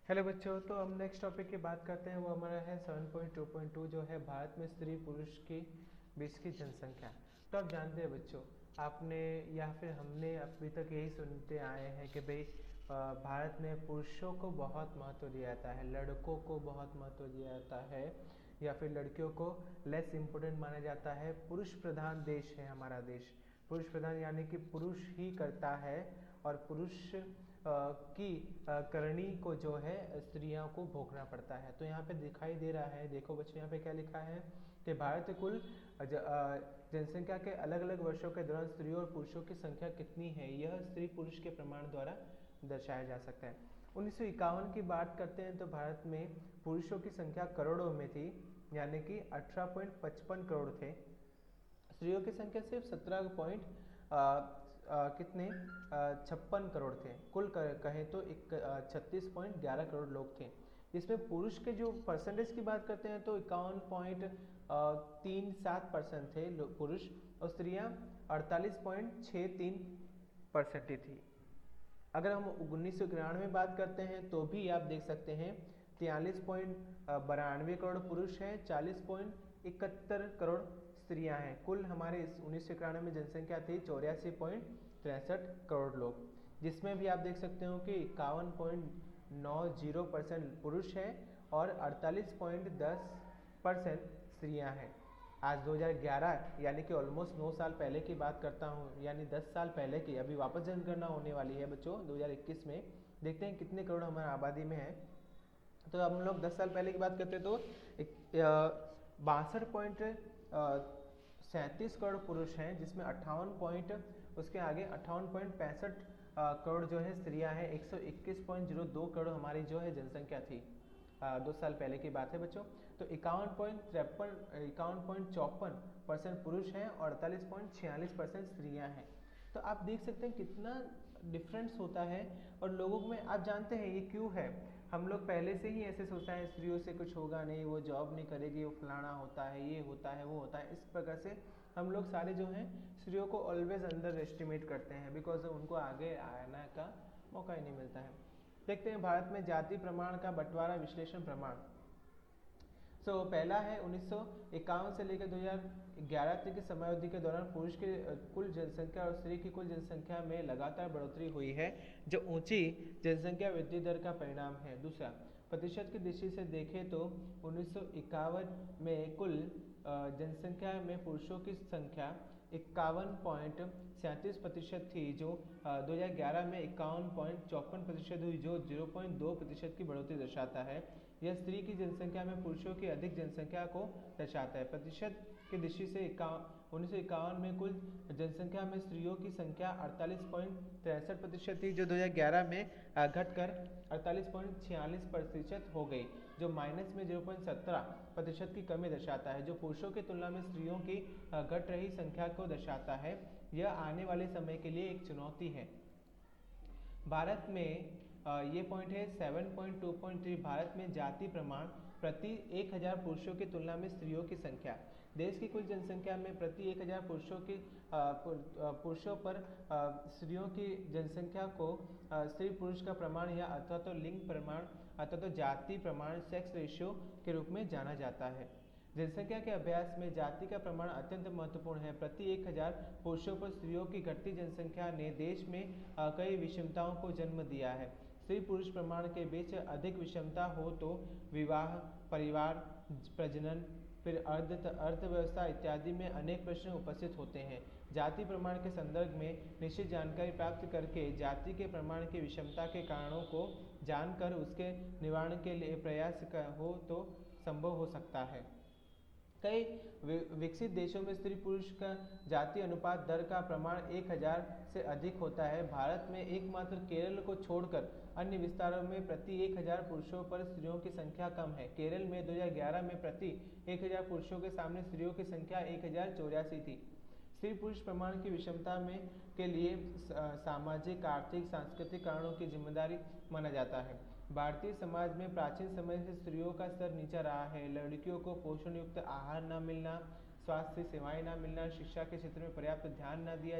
Hello बच्चों, तो हम नेक्स्ट टॉपिक की बात करते हैं। वो हमारा है 7.2.2 जो है भारत में स्त्री पुरुष की बीच की जनसंख्या। तो आप जानते हैं बच्चों, आपने या फिर हमने अभी तक यही सुनते आए हैं कि भाई भारत में पुरुषों को बहुत महत्व दिया जाता है, लड़कों को बहुत महत्व दिया जाता है, या फिर लड़कियों को लेस इम्पोर्टेंट माना जाता है। पुरुष प्रधान देश है हमारा देश। पुरुष प्रधान यानी कि पुरुष ही करता है, और पुरुष की करनी को जो है स्त्रियों को भोगना पड़ता है। तो यहाँ पे दिखाई दे रहा है, देखो बच्चों यहाँ पे क्या लिखा है कि भारत कुल जनसंख्या के अलग अलग वर्षों के दौरान स्त्रियों और पुरुषों की संख्या कितनी है, यह स्त्री पुरुष के प्रमाण द्वारा दर्शाया जा सकता है। 1951 की बात करते हैं तो भारत में पुरुषों की संख्या करोड़ों में थी, यानी कि 18.55 करोड़ थे। स्त्रियों की संख्या सिर्फ 17 पॉइंट कितने 56 करोड़ थे। कुल कहें तो 36.11 करोड़ लोग थे। इसमें पुरुष के जो परसेंटेज की बात करते हैं तो 51.37% थे पुरुष, और स्त्रियां 48.63% ही थी। अगर हम 1991 में बात करते हैं तो भी आप देख सकते हैं 43.92 करोड़ पुरुष हैं, 40.71 करोड़ स्त्रियां हैं। कुल हमारे इस 1991 में जनसंख्या थी 84.63 करोड़ लोग, जिसमें भी आप देख सकते हो कि 51.90% पुरुष हैं और 48.10% स्त्रियां हैं। आज 2011 यानी कि ऑलमोस्ट 9 साल पहले की बात करता हूँ, यानी 10 साल पहले की। अभी वापस जनगणना होने वाली है बच्चों 2021 में। देखते हैं कितने करोड़ हमारे आबादी में है। तो हम लोग 10 साल पहले की बात करते हैं तो 62.37 करोड़ पुरुष हैं, जिसमें 58 पॉइंट उसके आगे 58.65 करोड़ जो है स्त्रियां हैं। 121.02 करोड़ हमारी जो है जनसंख्या थी 2 साल पहले की बात है बच्चों। तो 51.54% पुरुष हैं और 48.46% स्त्रियां हैं। तो आप देख सकते हैं कितना डिफरेंस होता है। और लोगों में आप जानते हैं ये क्यों है। हम लोग पहले से ही ऐसे सोचते हैं स्त्रियों से कुछ होगा नहीं, वो जॉब नहीं करेगी, वो फलाना होता है, ये होता है, वो होता है। इस प्रकार से हम लोग सारे जो हैं स्त्रियों को ऑलवेज अंडर एस्टिमेट करते हैं, बिकॉज उनको आगे आने का मौका ही नहीं मिलता है। देखते हैं भारत में जाति प्रमाण का बंटवारा विश्लेषण प्रमाण। पहला है 1951 से लेकर 2011 तक की समयावधि के दौरान पुरुष की कुल जनसंख्या और स्त्री की कुल जनसंख्या में लगातार बढ़ोतरी हुई है, जो ऊंची जनसंख्या वृद्धि दर का परिणाम है। दूसरा, प्रतिशत की दृष्टि से देखें तो 1951 में कुल जनसंख्या में पुरुषों की संख्या 51.37% थी, जो 2011 में 51.54% हुई, जो 0.2% की बढ़ोतरी दर्शाता है। यह स्त्री की जनसंख्या में पुरुषों की अधिक जनसंख्या को दर्शाता है। प्रतिशत की दृष्टि से 1951 में कुल जनसंख्या में स्त्रियों की संख्या 48.63% थी, जो 2011 में घटकर 48.46% हो गई, जो माइनस में 0.17% की कमी दर्शाता है, जो पुरुषों की तुलना में स्त्रियों की घट रही संख्या को दर्शाता है। यह आने वाले समय के लिए एक चुनौती है। भारत में ये पॉइंट है 7.2.3। भारत में जाति प्रमाण प्रति 1000 पुरुषों की तुलना में स्त्रियों की संख्या। देश की कुल जनसंख्या में प्रति 1000 पुरुषों पर स्त्रियों की जनसंख्या को स्त्री पुरुष का प्रमाण या अथवा तो लिंग प्रमाण अथवा तो जाति प्रमाण सेक्स रेशियो के रूप में जाना जाता है। जनसंख्या के अभ्यास में जाति का प्रमाण अत्यंत महत्वपूर्ण है। प्रति 1000 पुरुषों पर स्त्रियों की घटती जनसंख्या ने देश में कई विषमताओं को जन्म दिया है। स्त्री पुरुष प्रमाण के बीच अधिक विषमता हो तो विवाह, परिवार, प्रजनन, फिर अर्थव्यवस्था इत्यादि में अनेक प्रश्न उपस्थित होते हैं। जाति प्रमाण के संदर्भ में निश्चित जानकारी प्राप्त करके जाति के प्रमाण की विषमता के कारणों को जानकर उसके निवारण के लिए प्रयास हो तो संभव हो सकता है। कई विकसित देशों में स्त्री पुरुष का जाति अनुपात दर का प्रमाण 1000 से अधिक होता है। भारत में एकमात्र केरल को छोड़कर अन्य विस्तारों में प्रति 1000 पुरुषों पर स्त्रियों की संख्या कम है। केरल में 2011 में प्रति 1000 पुरुषों के सामने स्त्रियों की संख्या 1084 थी। स्त्री पुरुष प्रमाण की विषमता में के लिए सामाजिक, आर्थिक, सांस्कृतिक कारणों की जिम्मेदारी माना जाता है। भारतीय समाज में प्राचीन समय से स्त्रियों का स्तर नीचा रहा है। लड़कियों को पोषण युक्त आहार न मिलना, स्वास्थ्य सेवाएं न मिलना, शिक्षा के क्षेत्र में पर्याप्त ध्यान न दिया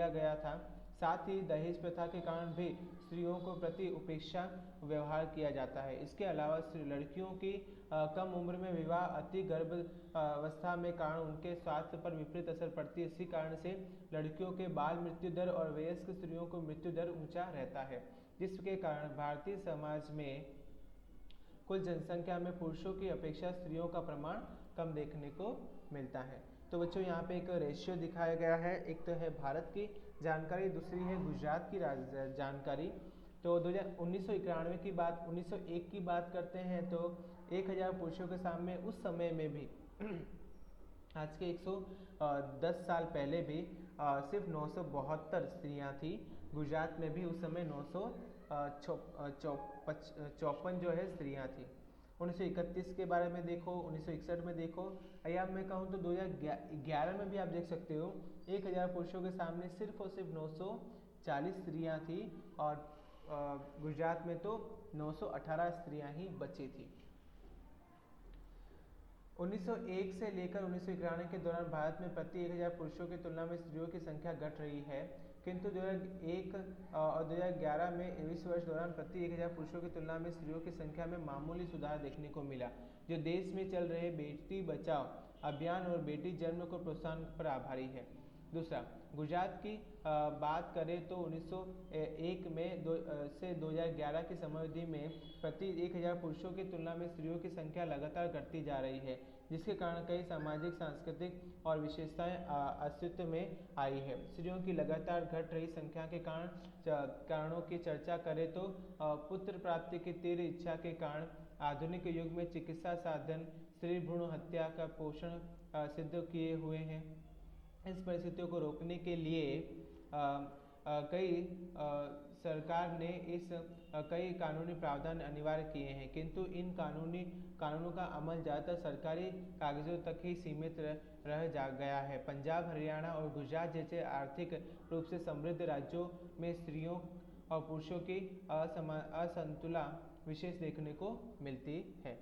गया था। साथ ही दहेज प्रथा के कारण भी स्त्रियों को प्रति उपेक्षा व्यवहार किया जाता है। इसके अलावा लड़कियों की कम उम्र में विवाह अति गर्भ अवस्था में कारण उनके स्वास्थ्य पर विपरीत असर पड़ती है। इसी कारण से लड़कियों के बाल मृत्यु दर और वयस्क स्त्रियों को मृत्यु दर ऊंचा रहता है, जिसके कारण भारतीय समाज में कुल जनसंख्या में पुरुषों की अपेक्षा स्त्रियों का प्रमाण कम देखने को मिलता है। तो बच्चों यहाँ पे एक रेशियो दिखाया गया है, एक तो है भारत की जानकारी, दूसरी है गुजरात की जानकारी। तो 1991 की बात 1901 की बात करते हैं तो 1000 पुरुषों के सामने उस समय में भी आज के 110 साल पहले भी सिर्फ 972 स्त्रियां थी। गुजरात में भी उस समय 954 जो है स्त्रियां थी। 1931 के बारे में देखो, 1961 में देखो, या मैं कहूँ तो 2011 में भी आप देख सकते हो 1000 पुरुषों के सामने सिर्फ और सिर्फ 940 स्त्रियां थी और गुजरात में तो 918 स्त्रियां ही बची थी। 1901 से लेकर 1991 के दौरान भारत में प्रति 1000 पुरुषों की तुलना में स्त्रियों की संख्या घट रही है, किंतु 2001 और 2011 में इस वर्ष दौरान प्रति 1000 पुरुषों की तुलना में स्त्रियों की संख्या में मामूली सुधार देखने को मिला, जो देश में चल रहे बेटी बचाओ अभियान और बेटी जन्म को प्रोत्साहन पर आभारी है। दूसरा, गुजरात की बात करें तो 1901 में से 2011 की समयावधि में प्रति 1000 पुरुषों की तुलना में स्त्रियों की संख्या लगातार घटती जा रही है, जिसके कारण कई सामाजिक, सांस्कृतिक और विशेषताएं अस्तित्व में आई है। स्त्रियों की लगातार घट रही संख्या के कारणों की चर्चा करें तो पुत्र प्राप्ति की तीव्र इच्छा के कारण आधुनिक युग में चिकित्सा साधन स्त्री भ्रूण हत्या का पोषण सिद्ध किए हुए हैं। इस परिस्थितियों को रोकने के लिए सरकार ने कई कानूनी प्रावधान अनिवार्य किए हैं, किंतु इन कानूनों का अमल ज़्यादातर सरकारी कागजों तक ही सीमित रह गया है। पंजाब, हरियाणा और गुजरात जैसे आर्थिक रूप से समृद्ध राज्यों में स्त्रियों और पुरुषों की असंतुला विशेष देखने को मिलती है।